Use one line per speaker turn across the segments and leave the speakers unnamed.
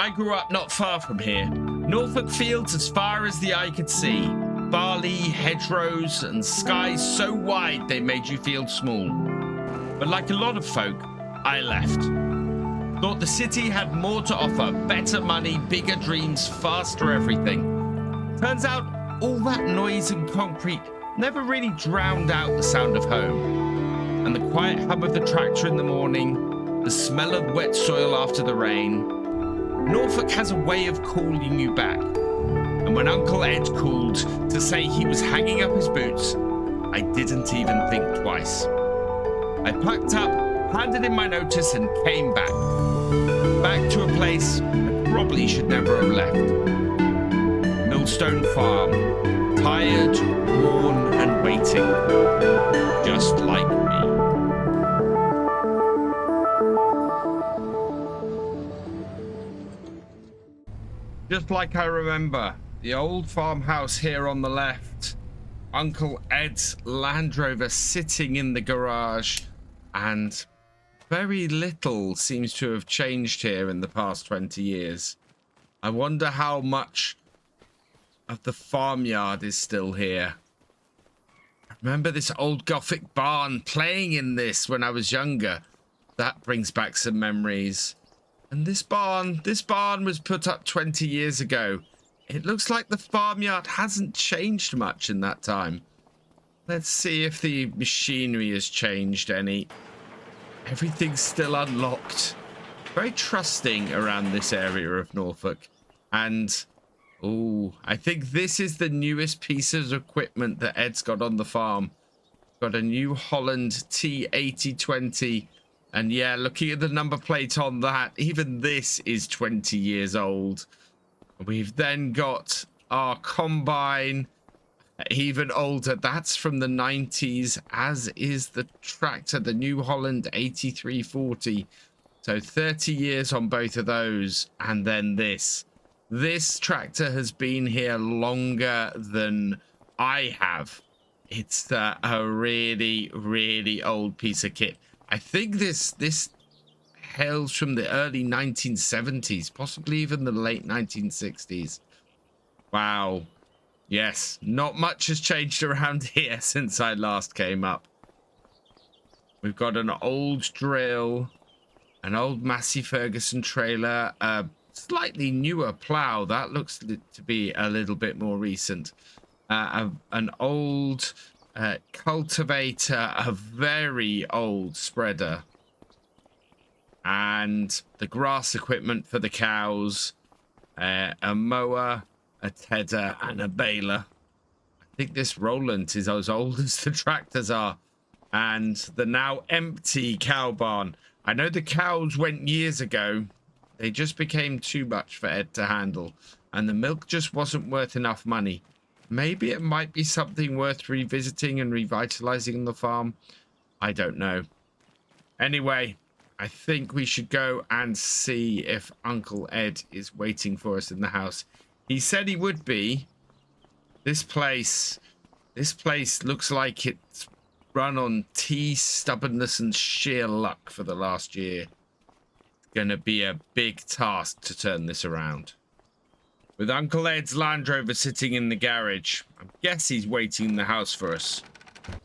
I grew up not far from here. Norfolk fields as far as the eye could see. Barley, hedgerows, and skies so wide they made you feel small. But like a lot of folk, I left. Thought the city had more to offer, better money, bigger dreams, faster everything. Turns out all that noise and concrete never really drowned out the sound of home. And the quiet hum of the tractor in the morning, the smell of wet soil after the rain. Norfolk has a way of calling you back. And when Uncle Ed called to say he was hanging up his boots, I didn't even think twice. I packed up, handed in my notice, and came back. Back to a place I probably should never have left. Milstone Farm. Tired, worn, and waiting. Just like me. Just like I remember, the old farmhouse here on the left, Uncle Ed's Land Rover sitting in the garage, and very little seems to have changed here in the past 20 years. I wonder how much of the farmyard is still here. I remember this old Gothic barn, playing in this when I was younger. That brings back some memories. And this barn was put up 20 years ago. It looks like the farmyard hasn't changed much in that time. Let's see if the machinery has changed any. Everything's still unlocked. Very trusting around this area of Norfolk. And, oh, I think this is the newest piece of equipment that Ed's got on the farm. Got a New Holland T8020. And yeah, looking at the number plate on that, even this is 20 years old. We've then got our combine, even older. That's from the 90s, as is the tractor, the New Holland 8340. So 30 years on both of those. And then this. This tractor has been here longer than I have. It's a really, really old piece of kit. I think this hails from the early 1970s, possibly even the late 1960s. Wow. Yes, not much has changed around here since I last came up. We've got an old drill, an old Massey Ferguson trailer, a slightly newer plow. That looks to be a little bit more recent. An old cultivator, a very old spreader, and the grass equipment for the cows, a mower, a tedder, and a baler. I think this Roland is as old as the tractors are, and the now empty cow barn. I know the cows went years ago. They just became too much for Ed to handle, and the milk just wasn't worth enough money. Maybe it might be something worth revisiting and revitalizing the farm. I don't know. Anyway, I think we should go and see if Uncle Ed is waiting for us in the house. He said he would be. This place looks like it's run on tea, stubbornness, and sheer luck for the last year. It's gonna be a big task to turn this around. With Uncle Ed's Land Rover sitting in the garage, I guess he's waiting in the house for us.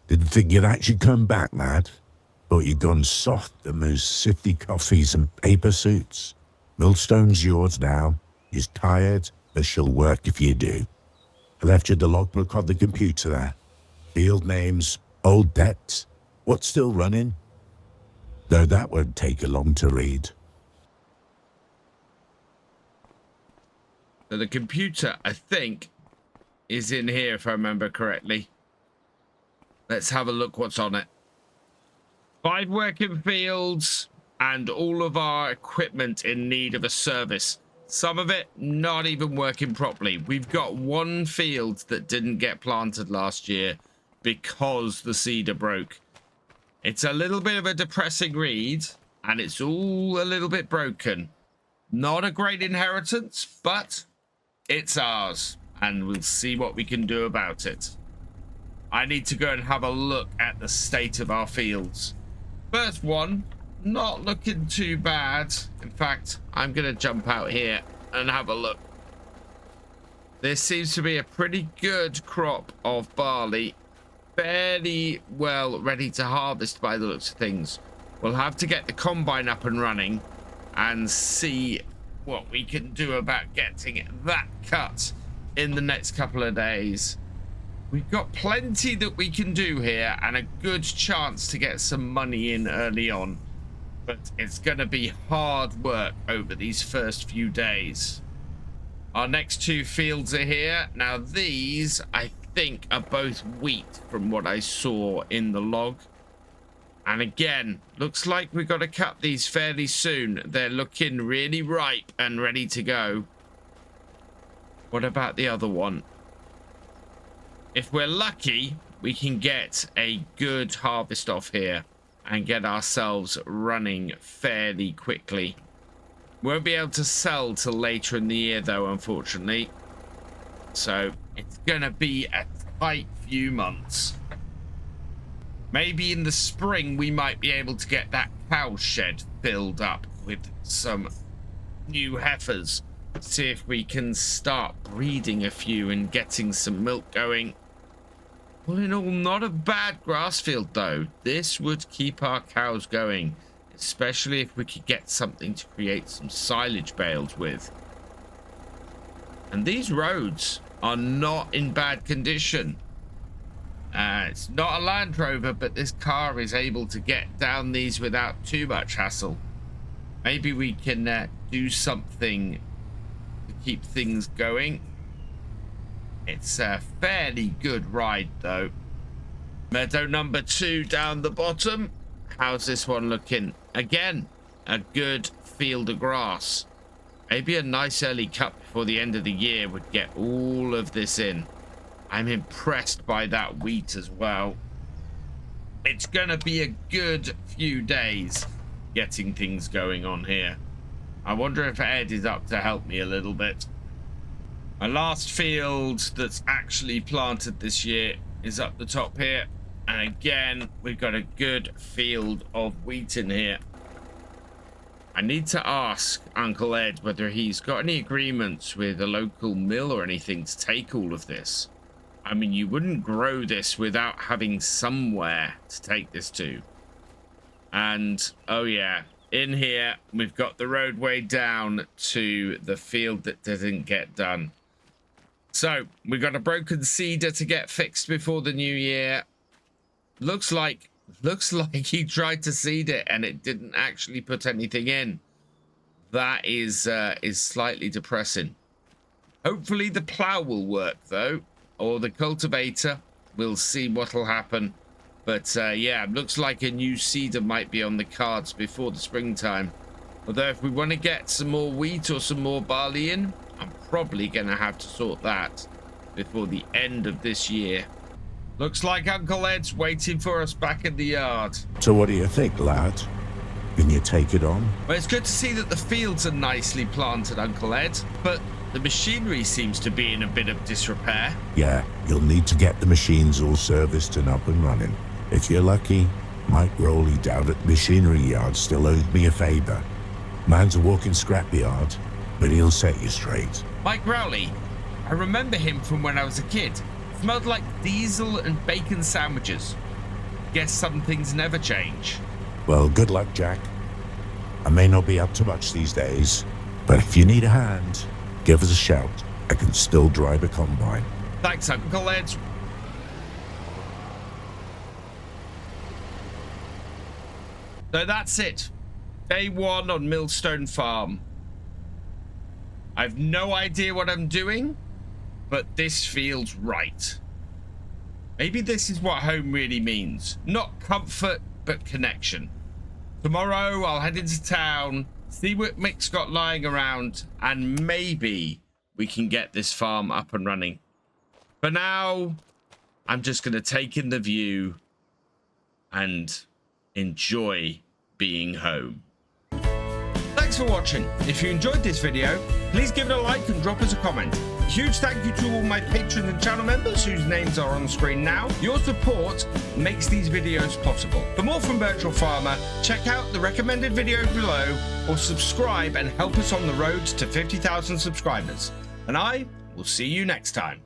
Didn't think you'd actually come back, lad. Thought you'd gone soft and those sifty coffees and paper suits. Millstone's yours now. He's tired, but she'll work if you do. I left you the logbook on the computer there. Field names, old debts, what's still running? Though that won't take long to read.
So the computer, I think, is in here, if I remember correctly. Let's have a look what's on it. 5 working fields and all of our equipment in need of a service. Some of it not even working properly. We've got 1 field that didn't get planted last year because the seeder broke. It's a little bit of a depressing read, and it's all a little bit broken. Not a great inheritance, but it's ours, and we'll see what we can do about it. I need to go and have a look at the state of our fields. First one, not looking too bad. In fact, I'm going to jump out here and have a look. There seems to be a pretty good crop of barley. Fairly well ready to harvest by the looks of things. We'll have to get the combine up and running and see what we can do about getting that cut in the next couple of days. We've got plenty that we can do here and a good chance to get some money in early on, but it's going to be hard work over these first few days. Our next two fields are here. Now these, I think, are both wheat from what I saw in the log. And again, looks like we've got to cut these fairly soon. They're looking really ripe and ready to go. What about the other one? If we're lucky, we can get a good harvest off here and get ourselves running fairly quickly. Won't be able to sell till later in the year though, unfortunately. So it's gonna be a tight few months. Maybe in the spring we might be able to get that cow shed filled up with some new heifers. See if we can start breeding a few and getting some milk going. All in all, not a bad grass field though. This would keep our cows going, especially if we could get something to create some silage bales with. And these roads are not in bad condition. It's not a Land Rover, but this car is able to get down these without too much hassle. Maybe we can do something to keep things going. It's a fairly good ride though. Meadow number 2 down the bottom. How's this one looking? Again, a good field of grass. Maybe a nice early cut before the end of the year would get all of this in. I'm impressed by that wheat as well. It's gonna be a good few days getting things going on here. I wonder if Ed is up to help me a little bit. My last field that's actually planted this year is up the top here. And again, we've got a good field of wheat in here. I need to ask Uncle Ed whether he's got any agreements with a local mill or anything to take all of this. I mean, you wouldn't grow this without having somewhere to take this to. And, oh yeah, in here, we've got the roadway down to the field that didn't get done. So, we've got a broken seeder to get fixed before the new year. Looks like he tried to seed it and it didn't actually put anything in. That is slightly depressing. Hopefully the plow will work though, or the cultivator. We'll see what'll happen. But yeah, looks like a new seeder might be on the cards before the springtime. Although if we want to get some more wheat or some more barley in, I'm probably going to have to sort that before the end of this year. Looks like Uncle Ed's waiting for us back in the yard.
So what do you think, lad? Can you take it on?
Well, it's good to see that the fields are nicely planted, Uncle Ed, but the machinery seems to be in a bit of disrepair.
Yeah, you'll need to get the machines all serviced and up and running. If you're lucky, Mike Rowley down at the machinery yard still owes me a favour. Man's a walking scrapyard, but he'll set you straight.
Mike Rowley? I remember him from when I was a kid. Smelled like diesel and bacon sandwiches. Guess some things never change.
Well, good luck, Jack. I may not be up to much these days, but if you need a hand, give us a shout. I can still drive a combine.
Thanks, Uncle Ed. So that's it. Day 1 on Milstone Farm. I've no idea what I'm doing, but this feels right. Maybe this is what home really means. Not comfort, but connection. Tomorrow I'll head into town, see what Mick's got lying around, and maybe we can get this farm up and running. For now, I'm just going to take in the view and enjoy being home. Thanks for watching. If you enjoyed this video, Please give it a like and drop us a comment. A huge thank you to all my patrons and channel members whose names are on the screen now. Your support makes these videos possible. For more from Virtual Farmer, check out the recommended video below or subscribe and help us on the road to 50,000 subscribers. And I will see you next time.